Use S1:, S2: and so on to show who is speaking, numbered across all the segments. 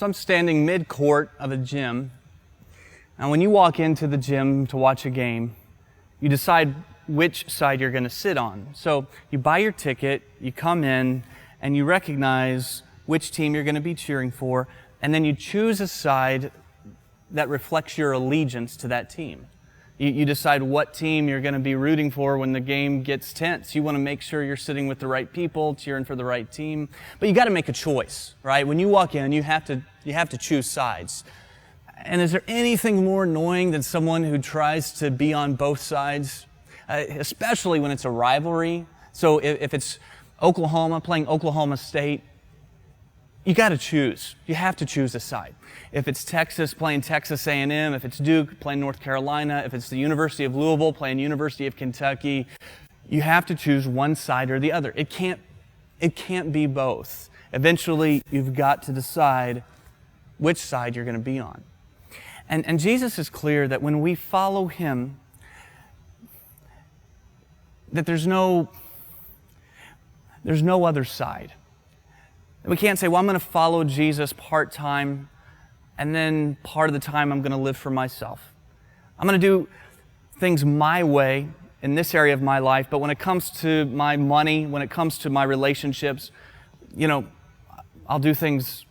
S1: So I'm standing mid-court of a gym. And when you walk into the gym to watch a game, you decide which side you're going to sit on. So you buy your ticket, you come in, and you recognize which team you're going to be cheering for, and then you choose a side that reflects your allegiance to that team. You decide what team you're going to be rooting for when the game gets tense. You want to make sure you're sitting with the right people, cheering for the right team. But you got to make a choice, right? When you walk in, you have to choose sides. And is there anything more annoying than someone who tries to be on both sides? Especially when it's a rivalry. So if it's Oklahoma playing Oklahoma State, you got to choose. You have to choose a side. If it's Texas playing Texas A&M, if it's Duke playing North Carolina, if it's the University of Louisville playing University of Kentucky, you have to choose one side or the other. It can't be both. Eventually, you've got to decide which side you're going to be on. And Jesus is clear that when we follow Him, that there's no other side. We can't say, well, I'm going to follow Jesus part-time, and then part of the time I'm going to live for myself. I'm going to do things my way in this area of my life, but when it comes to my money, when it comes to my relationships, I'll do things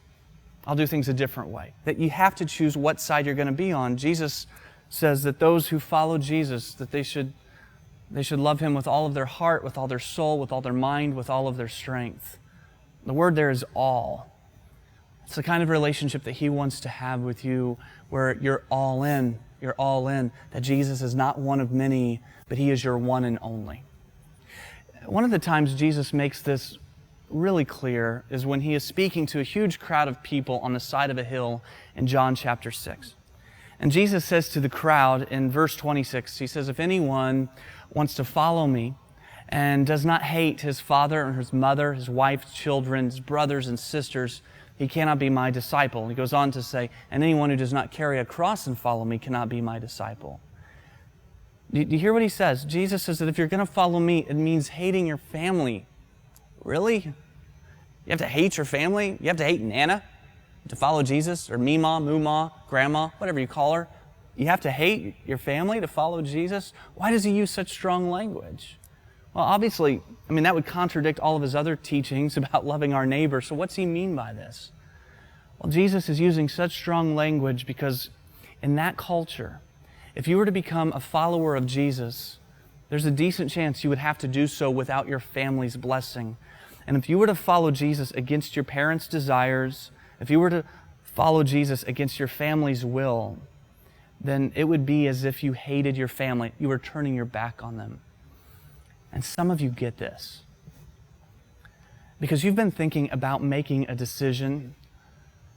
S1: a different way. That you have to choose what side you're going to be on. Jesus says that those who follow Jesus, that they should love Him with all of their heart, with all their soul, with all their mind, with all of their strength. The word there is all. It's the kind of relationship that He wants to have with you where you're all in. You're all in. That Jesus is not one of many, but He is your one and only. One of the times Jesus makes this really clear is when He is speaking to a huge crowd of people on the side of a hill in John chapter 6. And Jesus says to the crowd in verse 26, He says, if anyone wants to follow me, and does not hate his father or his mother, his wife, children, his brothers and sisters, he cannot be my disciple. He goes on to say, and anyone who does not carry a cross and follow me cannot be my disciple. Do you hear what He says? Jesus says that if you're going to follow me, it means hating your family. Really? You have to hate your family? You have to hate Nana to follow Jesus? Or Mima, Muma, Grandma, whatever you call her? You have to hate your family to follow Jesus? Why does He use such strong language? Well, obviously, that would contradict all of His other teachings about loving our neighbor. So what's He mean by this? Well, Jesus is using such strong language because in that culture, if you were to become a follower of Jesus, there's a decent chance you would have to do so without your family's blessing. And if you were to follow Jesus against your parents' desires, if you were to follow Jesus against your family's will, then it would be as if you hated your family. You were turning your back on them. And some of you get this because you've been thinking about making a decision.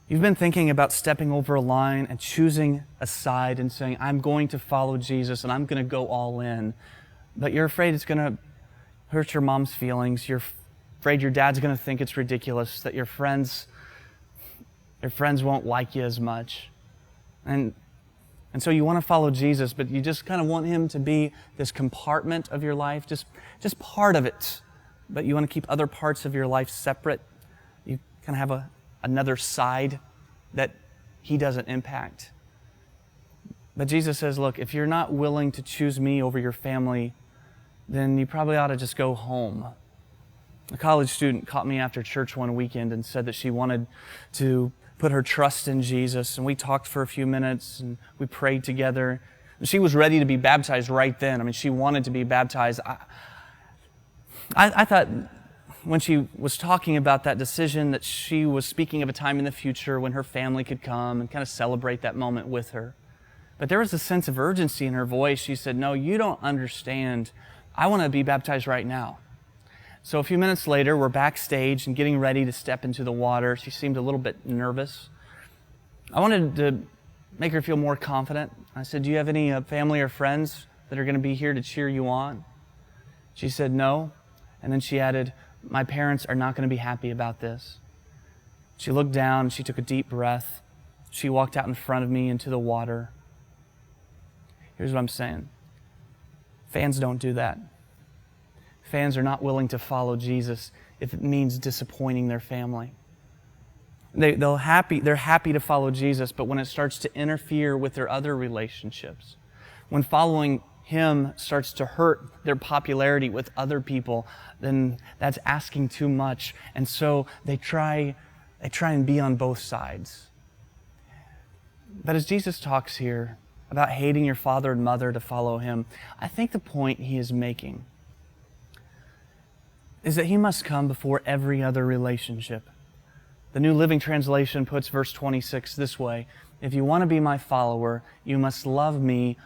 S1: You've been thinking about stepping over a line and choosing a side and saying, I'm going to follow Jesus and I'm going to go all in. But you're afraid it's going to hurt your mom's feelings. You're afraid your dad's going to think it's ridiculous, that your friends won't like you as much. And so you want to follow Jesus, but you just kind of want Him to be this compartment of your life, just part of it. But you want to keep other parts of your life separate. You kind of have another side that He doesn't impact. But Jesus says, look, if you're not willing to choose me over your family, then you probably ought to just go home. A college student caught me after church one weekend and said that she wanted to put her trust in Jesus, and we talked for a few minutes and we prayed together. And she was ready to be baptized right then. She wanted to be baptized. I thought when she was talking about that decision that she was speaking of a time in the future when her family could come and kind of celebrate that moment with her. But there was a sense of urgency in her voice. She said, no, you don't understand. I want to be baptized right now. So a few minutes later, we're backstage and getting ready to step into the water. She seemed a little bit nervous. I wanted to make her feel more confident. I said, do you have any family or friends that are going to be here to cheer you on? She said, no. And then she added, my parents are not going to be happy about this. She looked down, she took a deep breath. She walked out in front of me into the water. Here's what I'm saying. Fans don't do that. Fans are not willing to follow Jesus if it means disappointing their family. They're happy to follow Jesus, but when it starts to interfere with their other relationships, when following Him starts to hurt their popularity with other people, then that's asking too much. And so they try and be on both sides. But as Jesus talks here about hating your father and mother to follow Him, I think the point He is making is that He must come before every other relationship. The New Living Translation puts verse 26 this way: if you want to be my follower, you must love me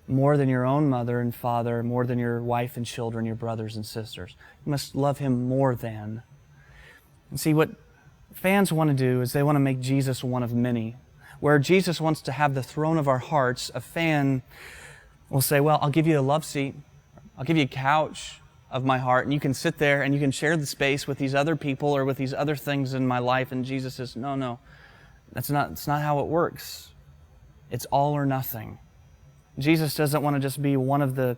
S1: more than your own mother and father, more than your wife and children, your brothers and sisters. You must love Him more than. And see, what fans want to do is they want to make Jesus one of many. Where Jesus wants to have the throne of our hearts, a fan will say, well, I'll give you a love seat. I'll give you a couch of my heart, and you can sit there and you can share the space with these other people or with these other things in my life. And Jesus says, no, that's not how it works. It's all or nothing. Jesus doesn't want to just be one of the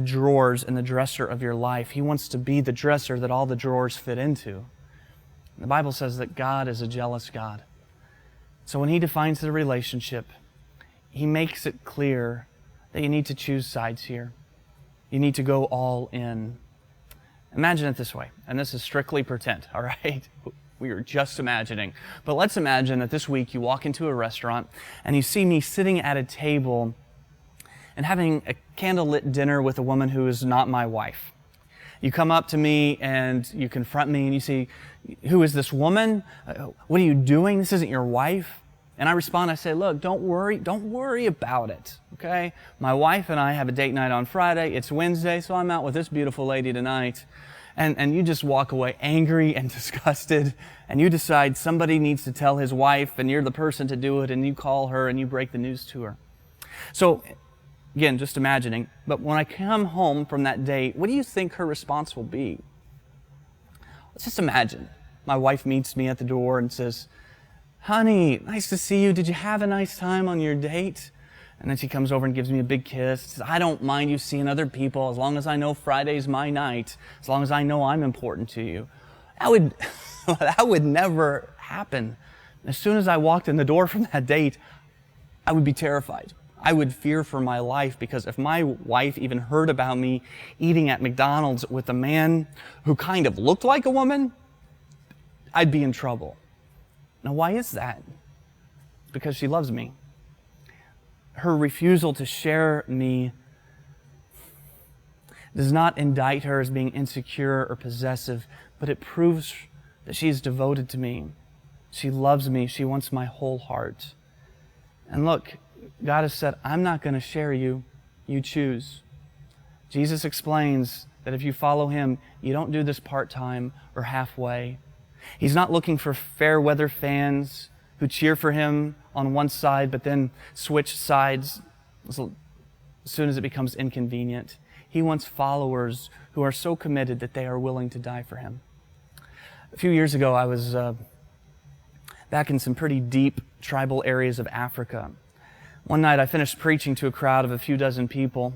S1: drawers in the dresser of your life. He wants to be the dresser that all the drawers fit into. The Bible says that God is a jealous God. So when He defines the relationship, He makes it clear that you need to choose sides here. You need to go all in. Imagine it this way, and this is strictly pretend, all right? We are just imagining. But let's imagine that this week you walk into a restaurant and you see me sitting at a table and having a candlelit dinner with a woman who is not my wife. You come up to me and you confront me and you say, who is this woman? What are you doing? This isn't your wife. And I respond, I say, look, don't worry about it, okay? My wife and I have a date night on Friday. It's Wednesday, so I'm out with this beautiful lady tonight. And you just walk away angry and disgusted, and you decide somebody needs to tell his wife, and you're the person to do it, and you call her and you break the news to her. So, again, just imagining, but when I come home from that date, what do you think her response will be? Let's just imagine. My wife meets me at the door and says, honey, nice to see you. Did you have a nice time on your date? And then she comes over and gives me a big kiss. Says, I don't mind you seeing other people as long as I know Friday's my night, as long as I know I'm important to you. That would never happen. As soon as I walked in the door from that date, I would be terrified. I would fear for my life, because if my wife even heard about me eating at McDonald's with a man who kind of looked like a woman, I'd be in trouble. Now, why is that? Because she loves me. Her refusal to share me does not indict her as being insecure or possessive, but it proves that she is devoted to me. She loves me. She wants my whole heart. And look, God has said, I'm not going to share you. You choose. Jesus explains that if you follow Him, you don't do this part-time or halfway. He's not looking for fair weather fans who cheer for Him on one side but then switch sides as soon as it becomes inconvenient. He wants followers who are so committed that they are willing to die for Him. A few years ago, I was back in some pretty deep tribal areas of Africa. One night I finished preaching to a crowd of a few dozen people,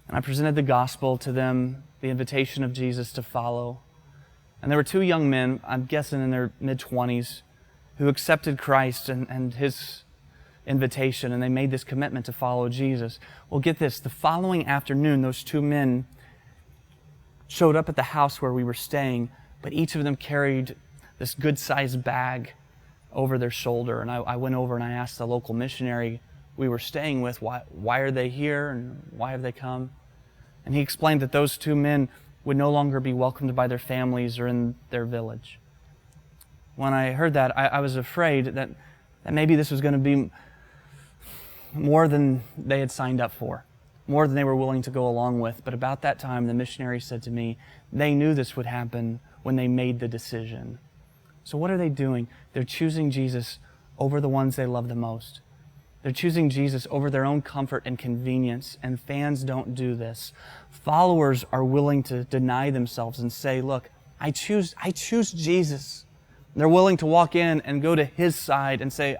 S1: and I presented the gospel to them, the invitation of Jesus to follow. And there were two young men, I'm guessing in their mid-20s, who accepted Christ and His invitation, and they made this commitment to follow Jesus. Well, get this, the following afternoon, those two men showed up at the house where we were staying, but each of them carried this good-sized bag over their shoulder. And I went over and I asked the local missionary we were staying with, why are they here and why have they come? And he explained that those two men would no longer be welcomed by their families or in their village. When I heard that, I was afraid that maybe this was going to be more than they had signed up for, more than they were willing to go along with. But about that time, the missionary said to me, they knew this would happen when they made the decision. So what are they doing? They're choosing Jesus over the ones they love the most. They're choosing Jesus over their own comfort and convenience, and fans don't do this. Followers are willing to deny themselves and say, look, I choose Jesus. They're willing to walk in and go to His side and say,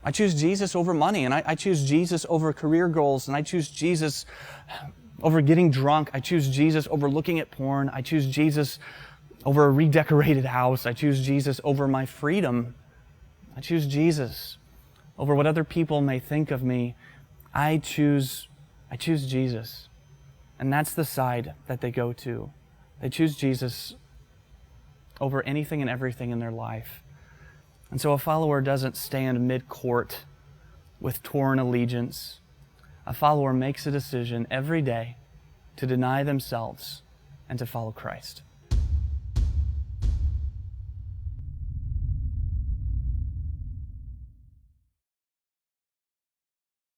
S1: I choose Jesus over money, and I choose Jesus over career goals, and I choose Jesus over getting drunk. I choose Jesus over looking at porn. I choose Jesus over a redecorated house. I choose Jesus over my freedom. I choose Jesus over what other people may think of me. I choose Jesus. And that's the side that they go to. They choose Jesus over anything and everything in their life. And so a follower doesn't stand mid-court with torn allegiance. A follower makes a decision every day to deny themselves and to follow Christ.